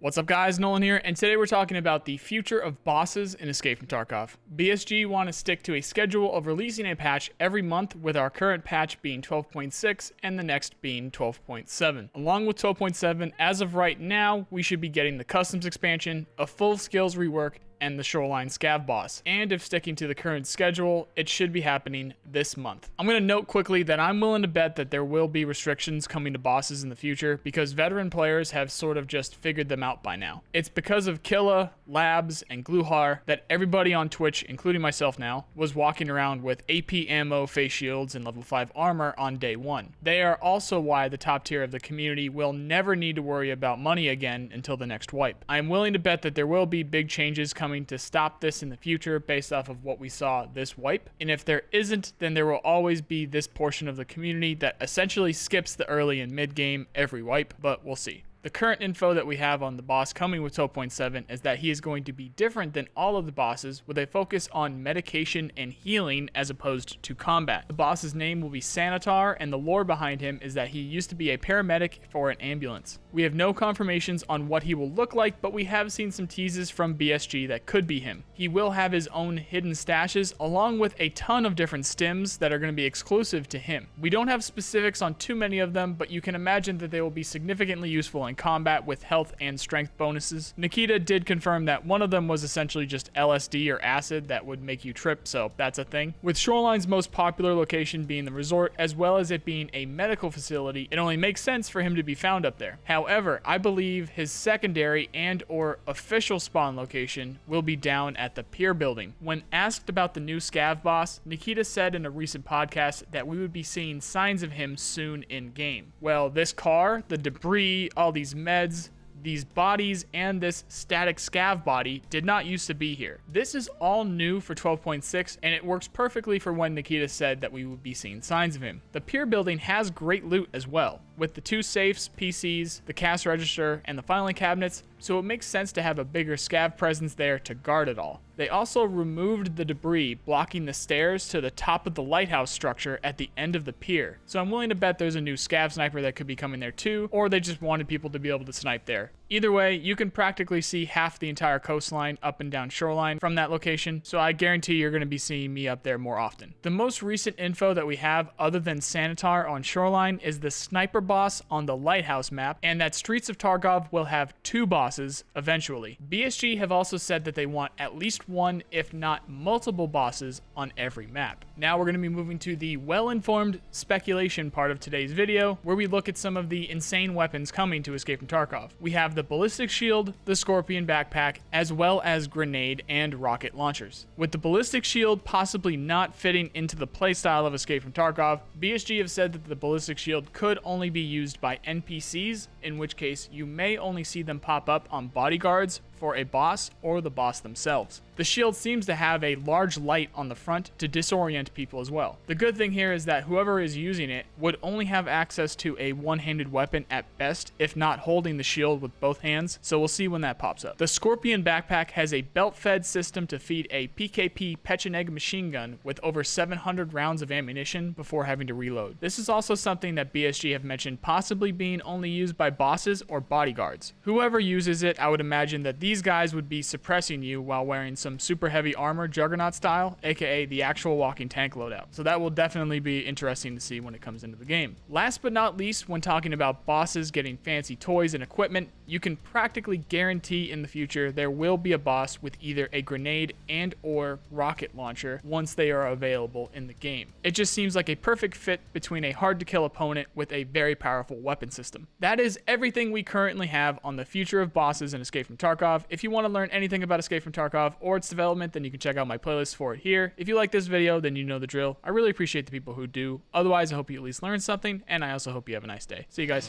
What's up guys, Nolan here, and today we're talking about the future of bosses in Escape from Tarkov. BSG want to stick to a schedule of releasing a patch every month, with our current patch being 12.6 and the next being 12.7. Along with 12.7, as of right now, we should be getting the customs expansion, a full skills rework, and the shoreline SCAV boss. And if sticking to the current schedule, it should be happening this month. I'm going to note quickly that I'm willing to bet that there will be restrictions coming to bosses in the future, because veteran players have sort of just figured them out by now. It's because of Killa, Labs, and Gluhar that everybody on Twitch, including myself now, was walking around with AP ammo, face shields, and level 5 armor on day 1. They are also why the top tier of the community will never need to worry about money again until the next wipe. I am willing to bet that there will be big changes coming to stop this in the future based off of what we saw this wipe. And if there isn't, then there will always be this portion of the community that essentially skips the early and mid game every wipe, but we'll see. The current info that we have on the boss coming with 12.7 is that he is going to be different than all of the bosses, with a focus on medication and healing as opposed to combat. The boss's name will be Sanitar, and the lore behind him is that he used to be a paramedic for an ambulance. We have no confirmations on what he will look like, but we have seen some teases from BSG that could be him. He will have his own hidden stashes, along with a ton of different stims that are going to be exclusive to him. We don't have specifics on too many of them, but you can imagine that they will be significantly useful in combat with health and strength bonuses. Nikita did confirm that one of them was essentially just LSD or acid that would make you trip, so that's a thing. With Shoreline's most popular location being the resort, as well as it being a medical facility, it only makes sense for him to be found up there. However, I believe his secondary and or official spawn location will be down at the pier building. When asked about the new SCAV boss, Nikita said in a recent podcast that we would be seeing signs of him soon in game. Well, this car, the debris, all these meds, these bodies, and this static SCAV body did not used to be here. This is all new for 12.6, and it works perfectly for when Nikita said that we would be seeing signs of him. The pier building has great loot as well, with the 2 safes, PCs, the cash register, and the filing cabinets, so it makes sense to have a bigger SCAV presence there to guard it all. They also removed the debris blocking the stairs to the top of the lighthouse structure at the end of the pier, so I'm willing to bet there's a new SCAV sniper that could be coming there too, or they just wanted people to be able to snipe there. Either way, you can practically see half the entire coastline up and down shoreline from that location, so I guarantee you're going to be seeing me up there more often. The most recent info that we have other than Sanitar on shoreline is the sniper boss on the lighthouse map, and that Streets of Tarkov will have 2 bosses eventually. BSG have also said that they want at least 1, if not multiple bosses on every map. Now we're going to be moving to the well-informed speculation part of today's video, where we look at some of the insane weapons coming to Escape from Tarkov. We have the Ballistic Shield, the Scorpion backpack, as well as grenade and rocket launchers. With the Ballistic Shield possibly not fitting into the playstyle of Escape from Tarkov, BSG have said that the Ballistic Shield could only be used by NPCs, in which case you may only see them pop up on bodyguards for a boss or the boss themselves. The shield seems to have a large light on the front to disorient people as well. The good thing here is that whoever is using it would only have access to a one-handed weapon at best, if not holding the shield with both hands, so we'll see when that pops up. The Scorpion backpack has a belt-fed system to feed a PKP Pecheneg machine gun with over 700 rounds of ammunition before having to reload. This is also something that BSG have mentioned possibly being only used by bosses or bodyguards. Whoever uses it, I would imagine that these guys would be suppressing you while wearing some super heavy armor, Juggernaut style, aka the actual walking tank loadout. So that will definitely be interesting to see when it comes into the game. Last but not least, when talking about bosses getting fancy toys and equipment, you can practically guarantee in the future there will be a boss with either a grenade and or rocket launcher once they are available in the game. It just seems like a perfect fit between a hard to kill opponent with a very powerful weapon system. That is everything we currently have on the future of bosses in Escape from Tarkov. If you want to learn anything about Escape from Tarkov or its development, then you can check out my playlist for it here. If you like this video, then you know the drill. I really appreciate the people who do. Otherwise, I hope you at least learned something, and I also hope you have a nice day. See you guys.